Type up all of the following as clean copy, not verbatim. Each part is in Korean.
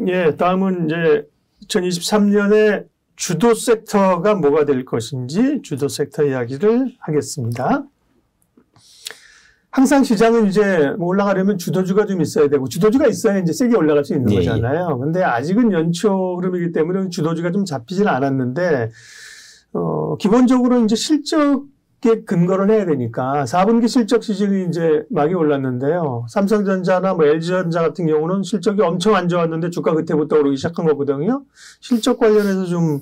예, 다음은 이제 2023년에 주도 섹터가 뭐가 될 것인지 주도 섹터 이야기를 하겠습니다. 항상 시장은 이제 뭐 올라가려면 주도주가 좀 있어야 되고 주도주가 있어야 이제 세게 올라갈 수 있는 거잖아요. 근데 아직은 연초 흐름이기 때문에 주도주가 좀 잡히질 않았는데 기본적으로 이제 실적에 근거를 해야 되니까 4분기 실적 시즌이 이제 막이 올랐는데요. 삼성전자나 뭐 LG전자 같은 경우는 실적이 엄청 안 좋았는데 주가 그때부터 오르기 시작한 거거든요. 실적 관련해서 좀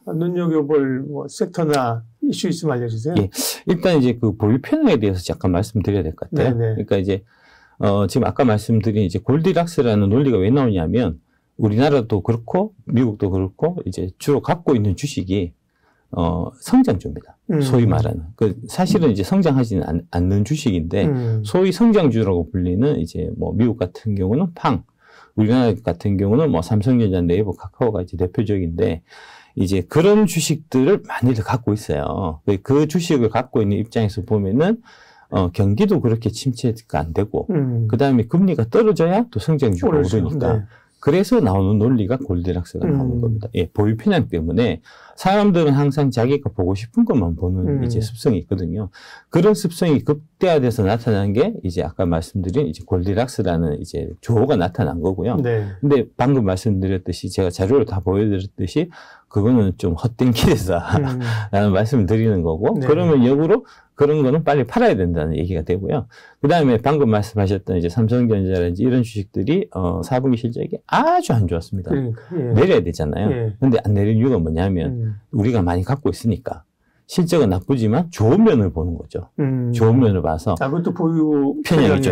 눈여겨볼 뭐 섹터나 이슈 있으면 알려주세요. 예. 일단 이제 그 보유 편향에 대해서 잠깐 말씀드려야 될 것 같아요. 네네. 그러니까 이제, 지금 아까 말씀드린 이제 골디락스라는 논리가 왜 나오냐면 우리나라도 그렇고 미국도 그렇고 이제 주로 갖고 있는 주식이 성장주입니다. 소위 말하는. 사실은 이제 성장하지는 않는 주식인데 소위 성장주라고 불리는 이제 뭐 미국 같은 경우는 우리나라 같은 경우는 뭐 삼성전자, 네이버, 카카오가 이제 대표적인데 이제 그런 주식들을 많이들 갖고 있어요. 그 주식을 갖고 있는 입장에서 보면은, 경기도 그렇게 침체가 안 되고, 그 다음에 금리가 떨어져야 또 성장주가 오르니까. 네. 그래서 나오는 논리가 골디락스가 나오는 겁니다. 예, 보유 편향 때문에 사람들은 항상 자기가 보고 싶은 것만 보는 이제 습성이 있거든요. 그런 습성이 극대화돼서 나타난 게 이제 아까 말씀드린 이제 골디락스라는 이제 조호가 나타난 거고요. 네. 근데 방금 말씀드렸듯이 제가 자료를 다 보여드렸듯이 그거는 좀 헛된 기회다라는 말씀을 드리는 거고, 네. 그러면 역으로 그런 거는 빨리 팔아야 된다는 얘기가 되고요. 그 다음에 방금 말씀하셨던 이제 삼성전자라든지 이런 주식들이 4분기 실적이 아주 안 좋았습니다. 예. 내려야 되잖아요. 예. 근데 안 내린 이유가 뭐냐면 우리가 많이 갖고 있으니까 실적은 나쁘지만 좋은 면을 보는 거죠. 좋은 면을 봐서. 그것도 보유 편향이죠.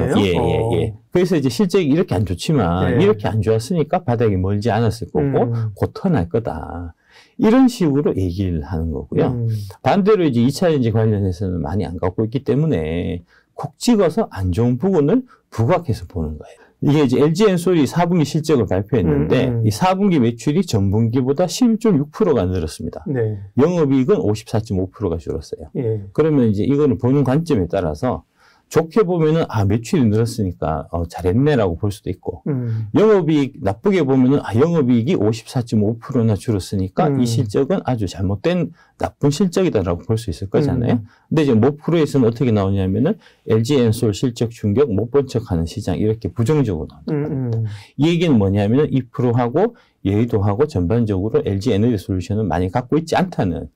예. 그래서 이제 실적이 이렇게 안 좋지만 이렇게 안 좋았으니까 바닥이 멀지 않았을 거고 곧 터날 거다. 이런 식으로 얘기를 하는 거고요. 반대로 이제 2차전지 관련해서는 많이 안 갖고 있기 때문에 콕 찍어서 안 좋은 부분을 부각해서 보는 거예요. 이게 이제 LG엔솔이 4분기 실적을 발표했는데 이 4분기 매출이 전분기보다 11.6%가 늘었습니다. 네. 영업이익은 54.5%가 줄었어요. 예. 그러면 이제 이거는 보는 관점에 따라서 좋게 보면은 매출이 늘었으니까 잘했네라고 볼 수도 있고 영업이익 나쁘게 보면은 영업이익이 54.5%나 줄었으니까 이 실적은 아주 잘못된 나쁜 실적이다라고 볼 수 있을 거잖아요. 근데 이제 모프로에서는 어떻게 나오냐면은 LG엔솔 실적 충격 못 본 척하는 시장 이렇게 부정적으로 나온다. 이 얘기는 뭐냐면은 2%하고 여의도하고 전반적으로 LG에너지솔루션은 많이 갖고 있지 않다는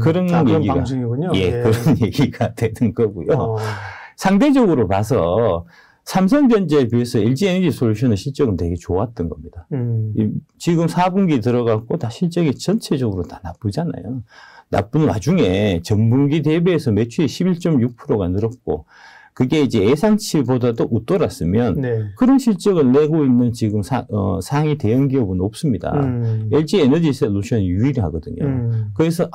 그런 얘기가 방증이군요. 예, 그런 얘기가 되는 거고요. 상대적으로 봐서 삼성전자에 비해서 LG에너지솔루션의 실적은 되게 좋았던 겁니다. 지금 4분기 들어갔고 다 실적이 전체적으로 다 나쁘잖아요. 나쁜 와중에 전분기 대비해서 매출이 11.6%가 늘었고 그게 이제 예상치보다도 웃돌았으면 그런 실적을 내고 있는 지금 상위 대형 기업은 없습니다. LG에너지솔루션이 유일하거든요. 그래서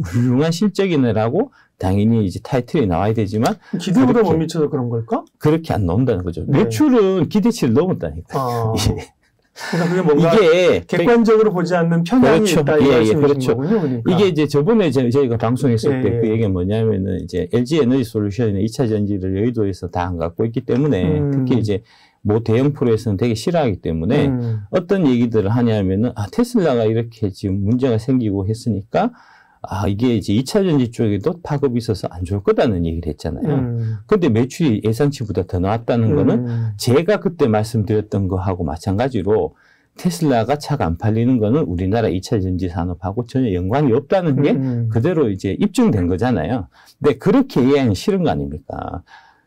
훌륭한 실적이네라고 당연히 이제 타이틀이 나와야 되지만 기대보다 못 미쳐서 그런 걸까? 그렇게 안 나온다는 거죠. 매출은 기대치를 넘었다니까. 그러니까 그게 뭔가 이게 객관적으로 보지 않는 편향이 그렇죠. 있다 이 말씀이신 거군요. 그러니까. 이게 이제 저번에 저희가 방송했을 때 그 얘기가 뭐냐면은 이제 LG에너지솔루션의 2차 전지를 여의도에서 다 안 갖고 있기 때문에 특히 이제 모 대형 프로에서는 되게 싫어하기 때문에 어떤 얘기들을 하냐면은 테슬라가 이렇게 지금 문제가 생기고 했으니까 이게 이제 2차 전지 쪽에도 파급이 있어서 안 좋을 거다는 얘기를 했잖아요. 근데 매출이 예상치보다 더 나왔다는 거는 제가 그때 말씀드렸던 거하고 마찬가지로 테슬라가 차가 안 팔리는 거는 우리나라 2차 전지 산업하고 전혀 연관이 없다는 게 그대로 이제 입증된 거잖아요. 근데 그렇게 이해하기 싫은 거 아닙니까?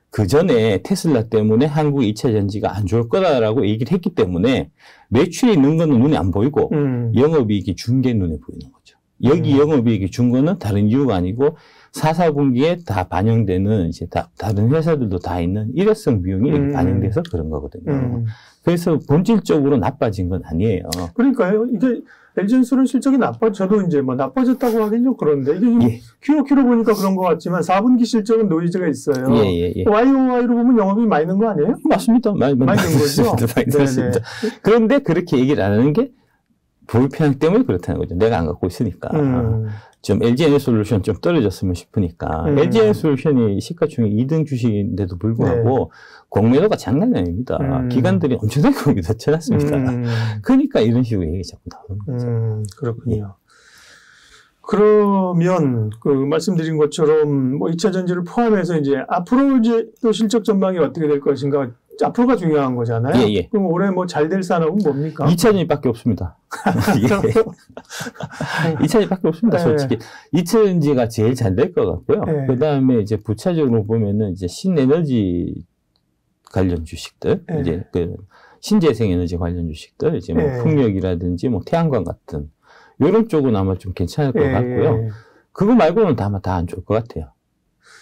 그 전에 테슬라 때문에 한국 2차 전지가 안 좋을 거다라고 얘기를 했기 때문에 매출이 는 거는 눈에 안 보이고 영업이익이 준 게 눈에 보이는 거죠. 여기 영업이익이 준 거는 다른 이유가 아니고 4, 4분기에 다 반영되는 이제 다른 회사들도 다 있는 일회성 비용이 여기 반영돼서 그런 거거든요. 그래서 본질적으로 나빠진 건 아니에요. 그러니까요. 이게 LG엔솔은 실적이 저도 이제 뭐 나빠졌다고 하긴 좀 그런데 이게 QOQ로 보니까 그런 것 같지만 4분기 실적은 노이즈가 있어요. YOY로 보면 영업이 많이 는 거 아니에요? 맞습니다. 많이 는 거죠. 많이 늘었습니다. 그런데 그렇게 얘기를 안 하는 게 보유 편향 때문에 그렇다는 거죠. 내가 안 갖고 있으니까. 좀 LG에너지솔루션 좀 떨어졌으면 싶으니까 LG에너지솔루션이 시가총액 2등 주식인데도 불구하고 공매도가 장난이 아닙니다. 기관들이 엄청나게 공매도 쳐놨습니다. 그러니까 이런 식으로 얘기 자꾸 나오는 거죠. 그렇군요. 예. 그러면 그 말씀드린 것처럼 뭐 2차 전지를 포함해서 이제 앞으로 이제 또 실적 전망이 어떻게 될 것인가 앞으로가 중요한 거잖아요. 예, 예. 그럼 올해 뭐 잘 될 산업은 뭡니까? 2차 전지밖에 없습니다. 2차 전지밖에 없습니다. 솔직히 2차 전지가 제일 잘 될 것 같고요. 그 다음에 이제 부차적으로 보면은 이제 신에너지 관련 주식들, 이제 그 신재생에너지 관련 주식들, 이제 뭐 풍력이라든지 뭐 태양광 같은 이런 쪽은 아마 좀 괜찮을 것 같고요. 그거 말고는 아마 다 안 좋을 것 같아요.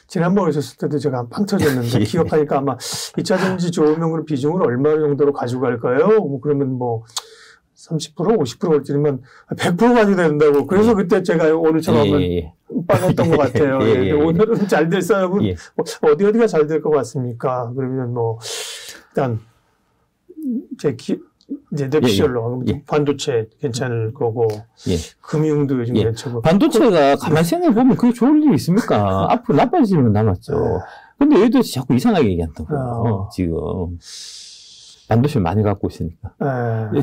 지난번에 오셨을 때도 제가 빵 터졌는데 기억하니까 아마 2차 전지 좋으면 그럼 비중을 얼마 정도로 가져갈까요? 뭐 그러면 뭐 30%, 50% 올지면 100% 가지고 된다고. 그래서 그때 제가 오늘처럼 빠졌던 것 같아요. 오늘은 잘 될 사람은 어디가 잘 될 것 같습니까? 그러면 뭐 일단 이제 뇌피셜로 반도체 괜찮을 거고 금융도 요즘 괜찮고 반도체가 가만히 생각해 보면 그게 좋을 일이 있습니까? 앞으로 나빠지면 남았죠. 근데 얘도 자꾸 이상하게 얘기한다고요. 지금 반도체 많이 갖고 있으니까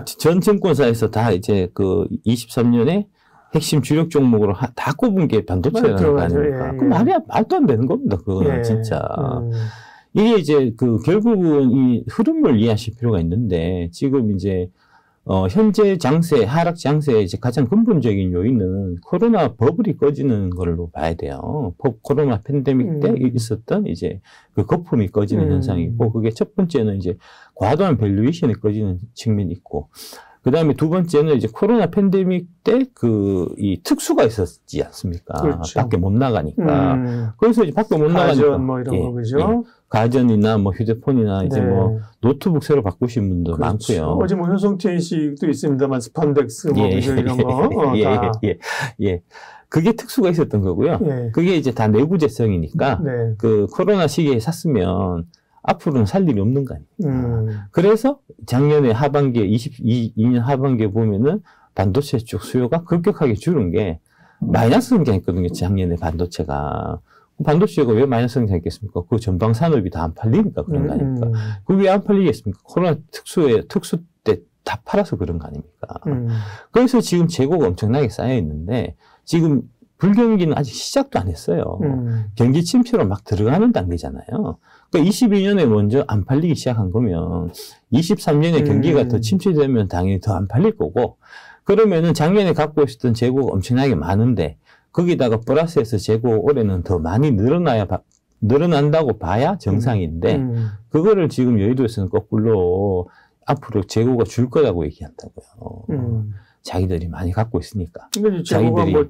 전 증권사에서 다 이제 그 23년에 핵심 주력 종목으로 다 꼽은 게 반도체라는 거 아닙니까? 그 말도 안 되는 겁니다. 그거는 진짜. 이게 이제 그 결국은 이 흐름을 이해하실 필요가 있는데 지금 이제 현재 장세, 하락 장세의 이제 가장 근본적인 요인은 코로나 버블이 꺼지는 걸로 봐야 돼요. 코로나 팬데믹 때 있었던 이제 그 거품이 꺼지는 현상이고 그게 첫 번째는 이제 과도한 밸류에이션이 꺼지는 측면이 있고 그 다음에 두 번째는 이제 코로나 팬데믹 때 이 특수가 있었지 않습니까? 그렇죠. 밖에 못 나가니까. 그래서 이제 밖에 못 나가니까. 가전 뭐 이런 거, 그죠? 가전이나 뭐 휴대폰이나 이제 뭐 노트북 새로 바꾸신 분도 많고요. 어제 뭐 효성태인 씨도 있습니다만 스판덱스 뭐 이런 거. 그게 특수가 있었던 거고요. 그게 이제 다 내부재성이니까 그 코로나 시기에 샀으면 앞으로는 살 일이 없는 거 아닙니까? 그래서 작년에 하반기에 22년 하반기에 보면은 반도체 쪽 수요가 급격하게 줄은 게 마이너스 성장했거든요. 작년에 반도체가. 반도체가 왜 마이너스 성장했겠습니까? 그 전방 산업이 다 안 팔리니까 그런 거 아닙니까? 그게 왜 안 팔리겠습니까? 코로나 특수 때 다 팔아서 그런 거 아닙니까? 그래서 지금 재고가 엄청나게 쌓여 있는데 지금 불경기는 아직 시작도 안 했어요. 경기 침체로 막 들어가는 단계잖아요. 그러니까 22년에 먼저 안 팔리기 시작한 거면 23년에 경기가 더 침체되면 당연히 더 안 팔릴 거고 그러면은 작년에 갖고 있었던 재고가 엄청나게 많은데 거기다가 플러스해서 재고 올해는 더 많이 늘어난다고 봐야 정상인데 그거를 지금 여의도에서는 거꾸로 앞으로 재고가 줄 거라고 얘기한다고요. 자기들이 많이 갖고 있으니까. 그러니까 재고가 뭐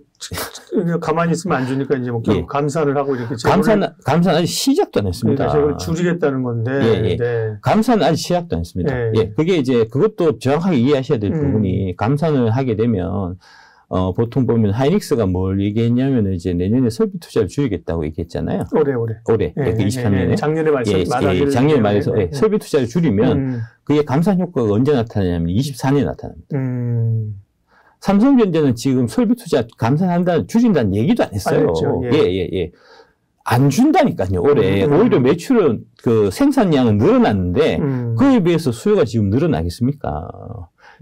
가만히 있으면 안 주니까 이제 뭐 감산을 하고 이렇게 감사는 아직 시작도 안 했습니다. 재고를 줄이겠다는 건데. 감사는 아직 시작도 안 했습니다. 그게 이제 그것도 정확하게 이해하셔야 될 부분이 감산을 하게 되면 보통 보면 하이닉스가 뭘 얘기했냐면 이제 내년에 설비 투자를 줄이겠다고 얘기했잖아요. 올해. 23년에. 작년에 작년에 말해서 설비 투자를 줄이면 그게 감산 효과가 언제 나타나냐면 24년에 나타납니다. 삼성전자는 지금 설비 투자 줄인다는 얘기도 안 했어요. 안 준다니까요, 올해. 오히려 매출은 그 생산량은 늘어났는데 그에 비해서 수요가 지금 늘어나겠습니까?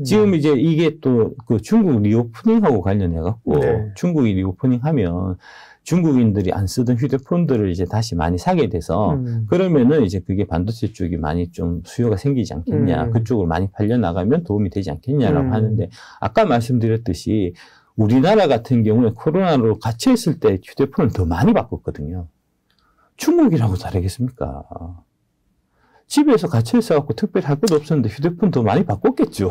지금 이제 이게 또 그 중국 리오프닝하고 관련해갖고 중국이 리오프닝 하면 중국인들이 안 쓰던 휴대폰들을 이제 다시 많이 사게 돼서 그러면은 이제 그게 반도체 쪽이 많이 좀 수요가 생기지 않겠냐. 그쪽으로 많이 팔려나가면 도움이 되지 않겠냐라고 하는데 아까 말씀드렸듯이 우리나라 같은 경우에 코로나로 갇혀있을 때 휴대폰을 더 많이 바꿨거든요. 중국이라고 다르겠습니까? 집에서 갇혀있어갖고 특별히 할 것도 없었는데 휴대폰 더 많이 바꿨겠죠.